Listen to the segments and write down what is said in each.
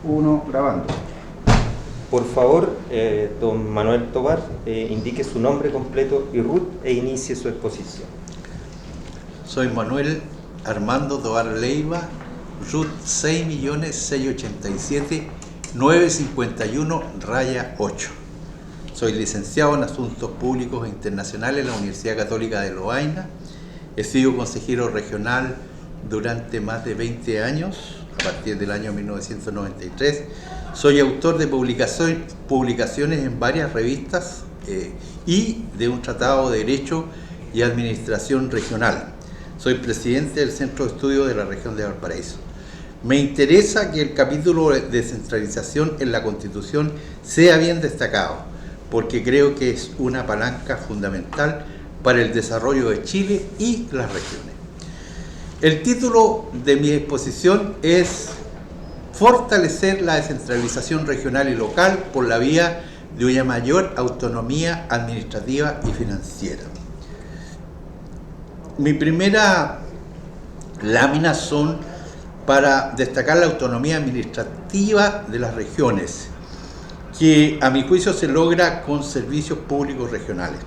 1, grabando. Por favor, don Manuel Tovar, indique su nombre completo y RUT e inicie su exposición. Soy Manuel Armando Tovar Leiva, RUT 6.687.951-8. Soy licenciado en Asuntos Públicos e Internacionales en la Universidad Católica de Lovaina. He sido consejero regional durante más de 20 años, a partir del año 1993. Soy autor de publicaciones en varias revistas y de un tratado de Derecho y Administración Regional. Soy presidente del Centro de Estudios de la Región de Valparaíso. Me interesa que el capítulo de descentralización en la Constitución sea bien destacado, porque creo que es una palanca fundamental para el desarrollo de Chile y las regiones. El título de mi exposición es Fortalecer la descentralización regional y local por la vía de una mayor autonomía administrativa y financiera. Mi primera lámina son para destacar la autonomía administrativa de las regiones, que a mi juicio se logra con servicios públicos regionales.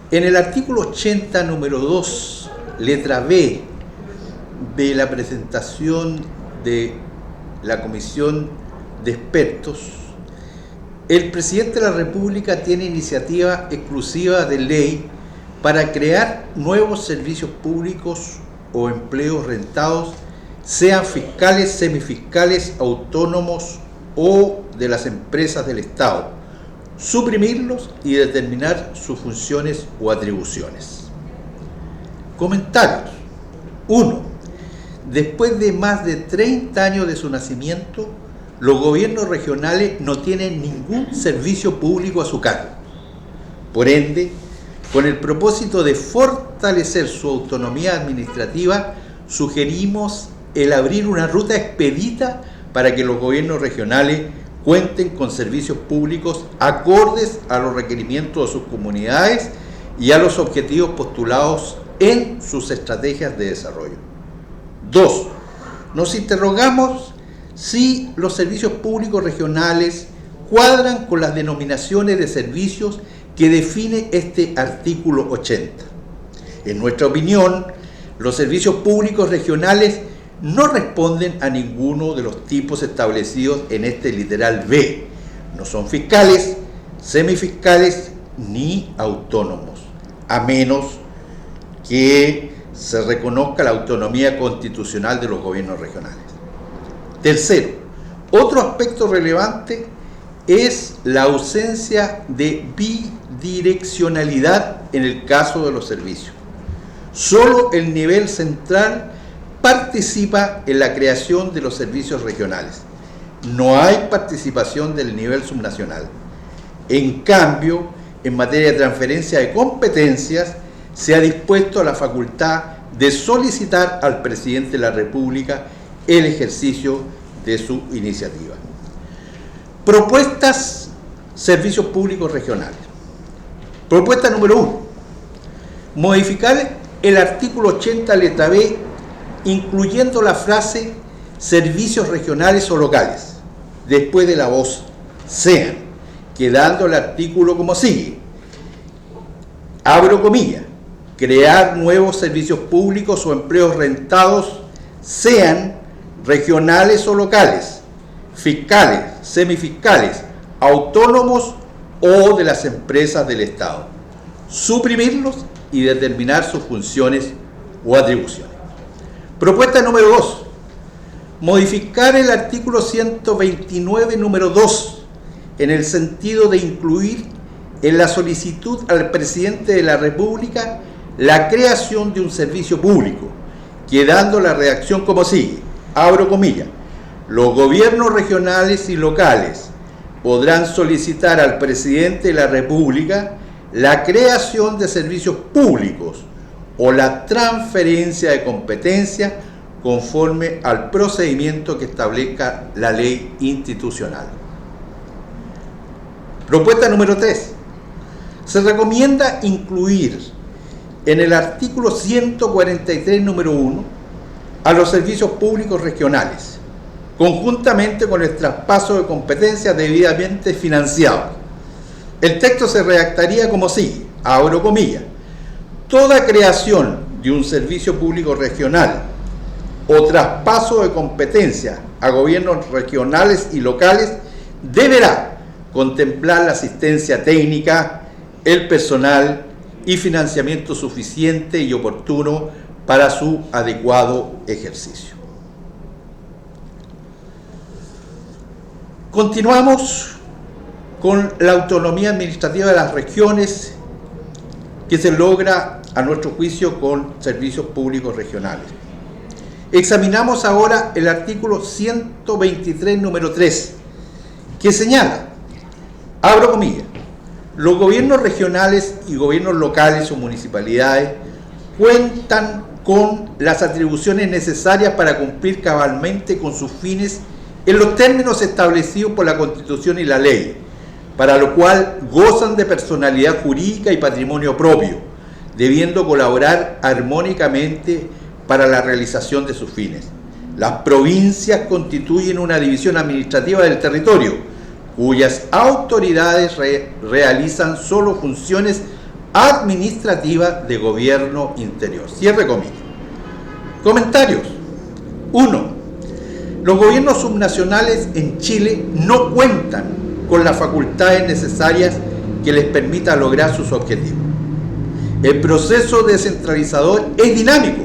En el artículo 80, número 2, letra B, de la presentación de la Comisión de Expertos, el presidente de la República tiene iniciativa exclusiva de ley para crear nuevos servicios públicos o empleos rentados, sean fiscales, semifiscales, autónomos o de las empresas del Estado, suprimirlos y determinar sus funciones o atribuciones. Comentarios. 1. Después de más de 30 años de su nacimiento, los gobiernos regionales no tienen ningún servicio público a su cargo. Por ende, con el propósito de fortalecer su autonomía administrativa, sugerimos el abrir una ruta expedita para que los gobiernos regionales cuenten con servicios públicos acordes a los requerimientos de sus comunidades y a los objetivos postulados en sus estrategias de desarrollo. 2. Nos interrogamos si los servicios públicos regionales cuadran con las denominaciones de servicios que define este artículo 80. En nuestra opinión, los servicios públicos regionales no responden a ninguno de los tipos establecidos en este literal B. No son fiscales, semifiscales ni autónomos, a menos que se reconozca la autonomía constitucional de los gobiernos regionales. Tercero, otro aspecto relevante es la ausencia de bidireccionalidad en el caso de los servicios. Solo el nivel central participa en la creación de los servicios regionales. No hay participación del nivel subnacional. En cambio, en materia de transferencia de competencias, se ha dispuesto la facultad de solicitar al presidente de la República el ejercicio de su iniciativa. Propuestas, servicios públicos regionales. Propuesta número 1. Modificar el artículo 80, letra B, incluyendo la frase servicios regionales o locales, después de la voz sean, quedando el artículo como sigue. Abro comillas. Crear nuevos servicios públicos o empleos rentados, sean regionales o locales, fiscales, semifiscales, autónomos o de las empresas del Estado. Suprimirlos y determinar sus funciones o atribuciones. Propuesta número 2. Modificar el artículo 129, número 2, en el sentido de incluir en la solicitud al presidente de la República la creación de un servicio público, quedando la redacción como sigue. Abro comillas. Los gobiernos regionales y locales podrán solicitar al presidente de la República la creación de servicios públicos o la transferencia de competencia conforme al procedimiento que establezca la ley institucional. Propuesta número 3. Se recomienda incluir en el artículo 143, número 1, a los servicios públicos regionales, conjuntamente con el traspaso de competencias debidamente financiado. El texto se redactaría como sigue, abro comillas: toda creación de un servicio público regional o traspaso de competencias a gobiernos regionales y locales deberá contemplar la asistencia técnica, el personal y financiamiento suficiente y oportuno para su adecuado ejercicio. Continuamos con la autonomía administrativa de las regiones, que se logra, a nuestro juicio, con servicios públicos regionales. Examinamos ahora el artículo 123, número 3, que señala, abro comillas: los gobiernos regionales y gobiernos locales o municipalidades cuentan con las atribuciones necesarias para cumplir cabalmente con sus fines en los términos establecidos por la Constitución y la ley, para lo cual gozan de personalidad jurídica y patrimonio propio, debiendo colaborar armónicamente para la realización de sus fines. Las provincias constituyen una división administrativa del territorio, cuyas autoridades realizan solo funciones administrativas de gobierno interior. Cierre comillas. Comentarios. 1. Los gobiernos subnacionales en Chile no cuentan con las facultades necesarias que les permita lograr sus objetivos. El proceso descentralizador es dinámico,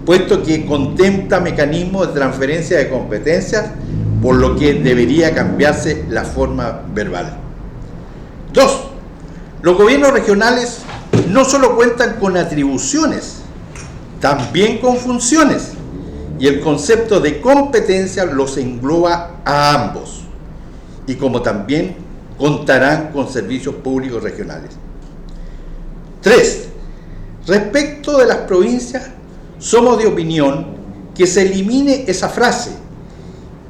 puesto que contempla mecanismos de transferencia de competencias, por lo que debería cambiarse la forma verbal. 2. Los gobiernos regionales no solo cuentan con atribuciones, también con funciones, y el concepto de competencia los engloba a ambos, y como también contarán con servicios públicos regionales. 3. Respecto de las provincias, somos de opinión que se elimine esa frase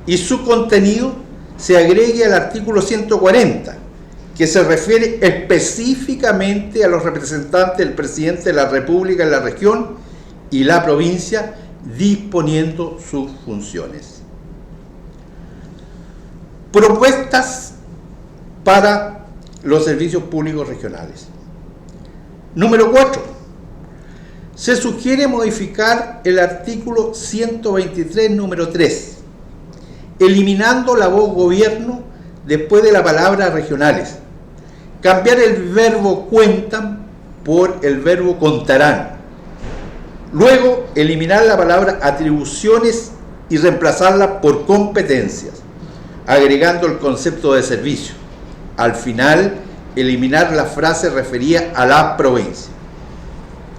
y su contenido se agregue al artículo 140, que se refiere específicamente a los representantes del presidente de la República en la región y la provincia, disponiendo sus funciones. Propuestas para los servicios públicos regionales. Número 4. Se sugiere modificar el artículo 123, número 3, eliminando la voz gobierno después de la palabra regionales. Cambiar el verbo cuentan por el verbo contarán. Luego, eliminar la palabra atribuciones y reemplazarla por competencias, agregando el concepto de servicio. Al final, eliminar la frase referida a la provincia.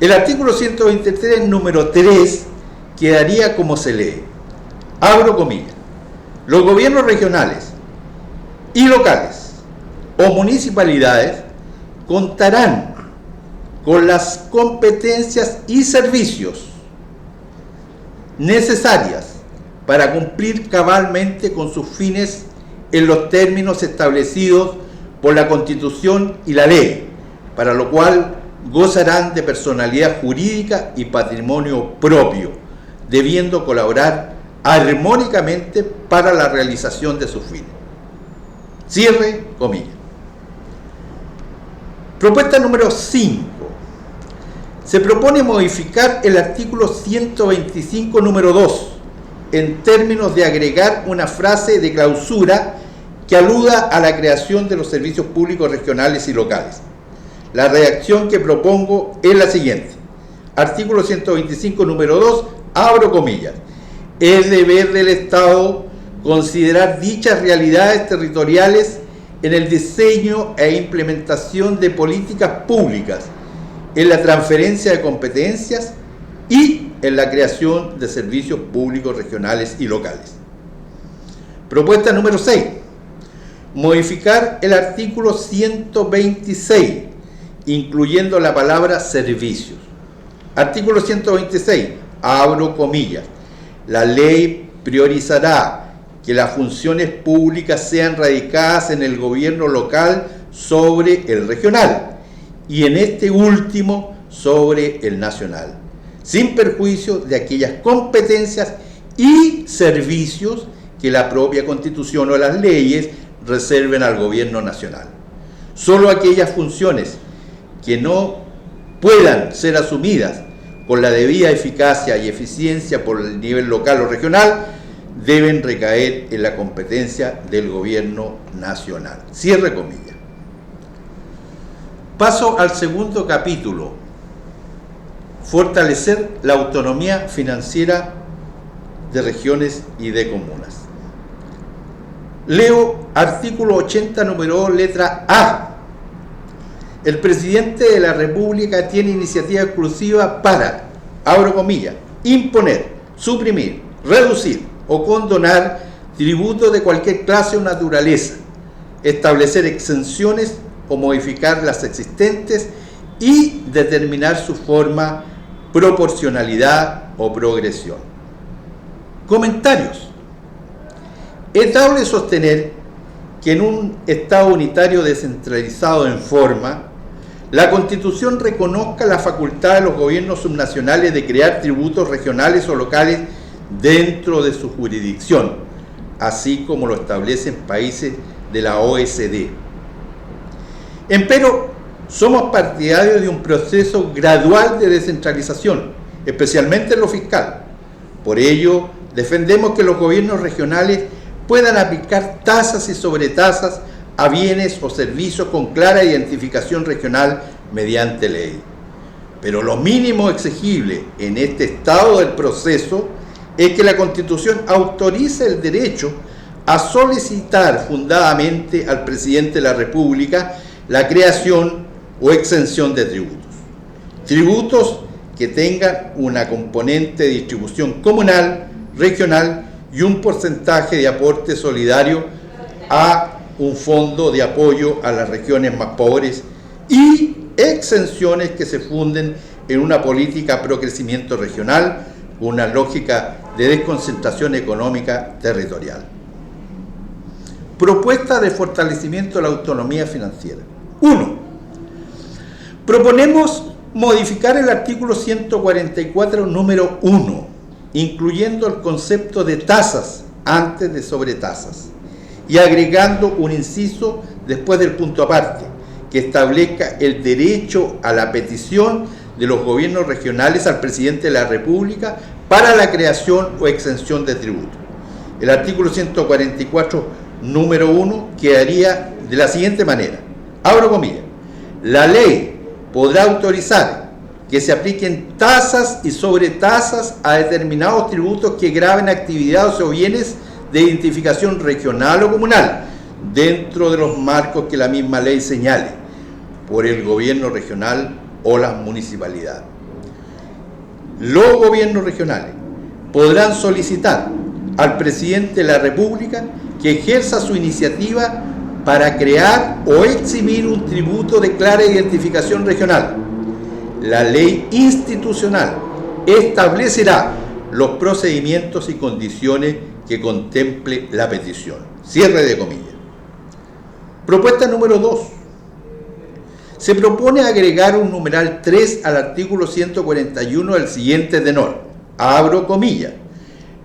El artículo 123, número 3, quedaría como se lee. Abro comillas. Los gobiernos regionales y locales o municipalidades contarán con las competencias y servicios necesarias para cumplir cabalmente con sus fines en los términos establecidos por la Constitución y la ley, para lo cual gozarán de personalidad jurídica y patrimonio propio, debiendo colaborar armónicamente para la realización de sus fines. Cierre comillas. Propuesta número 5. Se propone modificar el artículo 125, número 2, en términos de agregar una frase de clausura que aluda a la creación de los servicios públicos regionales y locales. La redacción que propongo es la siguiente. Artículo 125, número 2, abro comillas. Es deber del Estado considerar dichas realidades territoriales en el diseño e implementación de políticas públicas, en la transferencia de competencias y en la creación de servicios públicos regionales y locales. Propuesta número 6. Modificar el artículo 126, incluyendo la palabra servicios. Artículo 126, abro comillas. La ley priorizará que las funciones públicas sean radicadas en el gobierno local sobre el regional y en este último sobre el nacional, sin perjuicio de aquellas competencias y servicios que la propia Constitución o las leyes reserven al gobierno nacional. Solo aquellas funciones que no puedan ser asumidas con la debida eficacia y eficiencia por el nivel local o regional deben recaer en la competencia del gobierno nacional. Cierre comillas. Paso al segundo capítulo: fortalecer la autonomía financiera de regiones y de comunas. Leo artículo 80, número 2, letra A. El presidente de la República tiene iniciativa exclusiva para, abro comillas, imponer, suprimir, reducir o condonar tributos de cualquier clase o naturaleza, establecer exenciones o modificar las existentes y determinar su forma, proporcionalidad o progresión. Comentarios. Es dable sostener que en un Estado unitario descentralizado en forma, la Constitución reconozca la facultad de los gobiernos subnacionales de crear tributos regionales o locales dentro de su jurisdicción, así como lo establecen países de la OECD. Empero, somos partidarios de un proceso gradual de descentralización, especialmente en lo fiscal. Por ello, defendemos que los gobiernos regionales puedan aplicar tasas y sobretasas a bienes o servicios con clara identificación regional mediante ley. Pero lo mínimo exigible en este estado del proceso es que la Constitución autorice el derecho a solicitar fundadamente al presidente de la República la creación o exención de tributos. Tributos que tengan una componente de distribución comunal, regional y un porcentaje de aporte solidario a un fondo de apoyo a las regiones más pobres y exenciones que se funden en una política pro crecimiento regional con una lógica de desconcentración económica territorial. Propuesta de fortalecimiento de la autonomía financiera. 1. Proponemos modificar el artículo 144, número 1, incluyendo el concepto de tasas antes de sobretasas y agregando un inciso después del punto aparte que establezca el derecho a la petición de los gobiernos regionales al presidente de la República para la creación o exención de tributos. El artículo 144, número 1, quedaría de la siguiente manera, abro comillas: la ley podrá autorizar que se apliquen tasas y sobretasas a determinados tributos que graven actividades o bienes de identificación regional o comunal, dentro de los marcos que la misma ley señale, por el gobierno regional o las municipalidades. Los gobiernos regionales podrán solicitar al presidente de la República que ejerza su iniciativa para crear o eximir un tributo de clara identificación regional. La ley institucional establecerá los procedimientos y condiciones que contemple la petición. Cierre de comillas. Propuesta número 2. Se propone agregar un numeral 3 al artículo 141 del siguiente tenor. Abro comillas.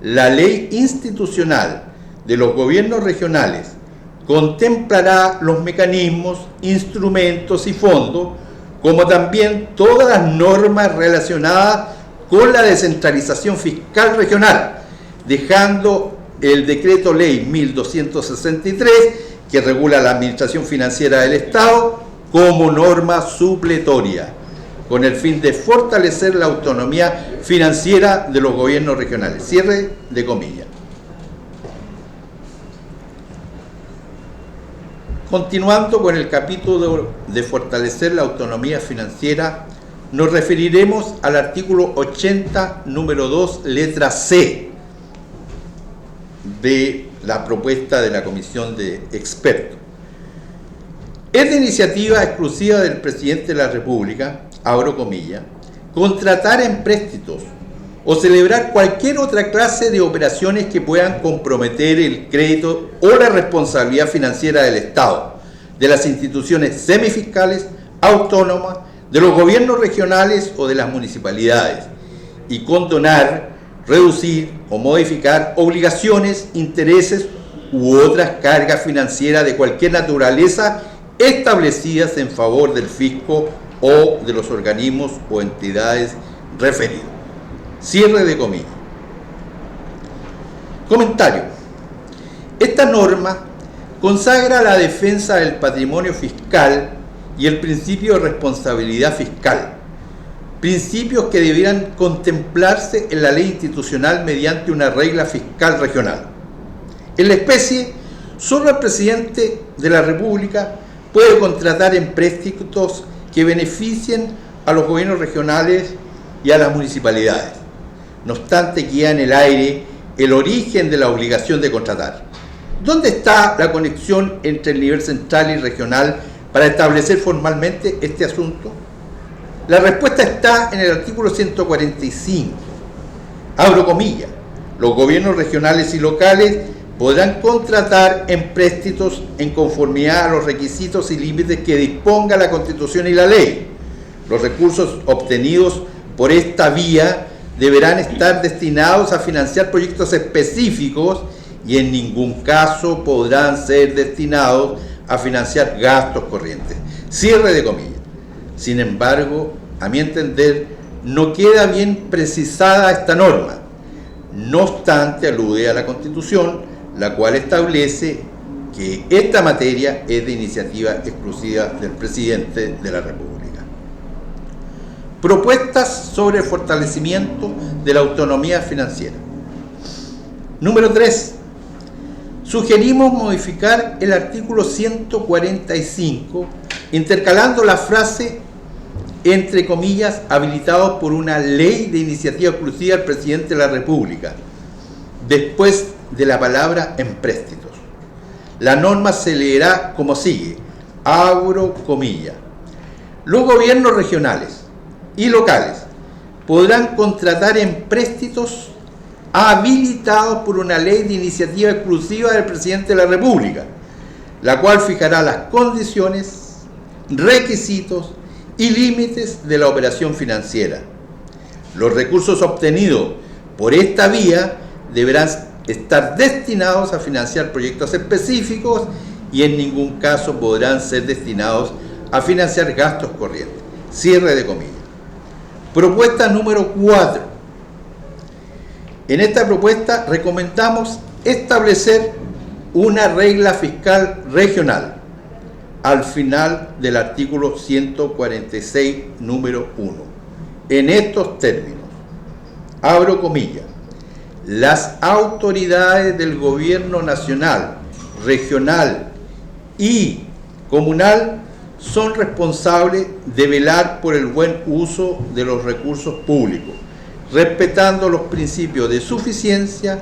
La ley institucional de los gobiernos regionales contemplará los mecanismos, instrumentos y fondos, como también todas las normas relacionadas con la descentralización fiscal regional, dejando el decreto ley 1263, que regula la administración financiera del Estado, como norma supletoria, con el fin de fortalecer la autonomía financiera de los gobiernos regionales. Cierre de comillas. Continuando con el capítulo de fortalecer la autonomía financiera, nos referiremos al artículo 80, número 2, letra C, de la propuesta de la Comisión de Expertos. Es de iniciativa exclusiva del presidente de la República, abro comillas, contratar empréstitos o celebrar cualquier otra clase de operaciones que puedan comprometer el crédito o la responsabilidad financiera del Estado, de las instituciones semifiscales, autónomas, de los gobiernos regionales o de las municipalidades, y condonar reducir o modificar obligaciones, intereses u otras cargas financieras de cualquier naturaleza establecidas en favor del fisco o de los organismos o entidades referidos. Cierre de comillas. Comentario. Esta norma consagra la defensa del patrimonio fiscal y el principio de responsabilidad fiscal, principios que debieran contemplarse en la ley institucional mediante una regla fiscal regional. En la especie, solo el presidente de la República puede contratar empréstitos que beneficien a los gobiernos regionales y a las municipalidades. No obstante, queda en el aire el origen de la obligación de contratar. ¿Dónde está la conexión entre el nivel central y regional para establecer formalmente este asunto? La respuesta está en el artículo 145. Abro comillas. Los gobiernos regionales y locales podrán contratar empréstitos en conformidad a los requisitos y límites que disponga la Constitución y la ley. Los recursos obtenidos por esta vía deberán estar destinados a financiar proyectos específicos y en ningún caso podrán ser destinados a financiar gastos corrientes. Cierre de comillas. Sin embargo, a mi entender, no queda bien precisada esta norma. No obstante, alude a la Constitución, la cual establece que esta materia es de iniciativa exclusiva del presidente de la República. Propuestas sobre el fortalecimiento de la autonomía financiera. Número 3. Sugerimos modificar el artículo 145, intercalando la frase entre comillas, habilitados por una ley de iniciativa exclusiva del presidente de la República, después de la palabra empréstitos. La norma se leerá como sigue, abro comillas. Los gobiernos regionales y locales podrán contratar empréstitos habilitados por una ley de iniciativa exclusiva del presidente de la República, la cual fijará las condiciones, requisitos y límites de la operación financiera. Los recursos obtenidos por esta vía deberán estar destinados a financiar proyectos específicos y en ningún caso podrán ser destinados a financiar gastos corrientes. Cierre de comillas. Propuesta número 4. En esta propuesta recomendamos establecer una regla fiscal regional al final del artículo 146, número 1. En estos términos, abro comillas, las autoridades del gobierno nacional, regional y comunal son responsables de velar por el buen uso de los recursos públicos, respetando los principios de suficiencia,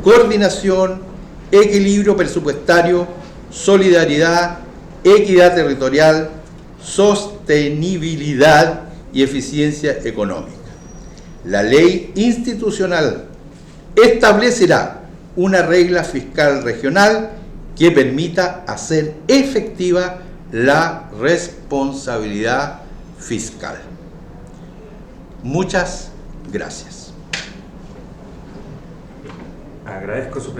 coordinación, equilibrio presupuestario, solidaridad, equidad territorial, sostenibilidad y eficiencia económica. La ley institucional establecerá una regla fiscal regional que permita hacer efectiva la responsabilidad fiscal. Muchas gracias. Agradezco su presencia.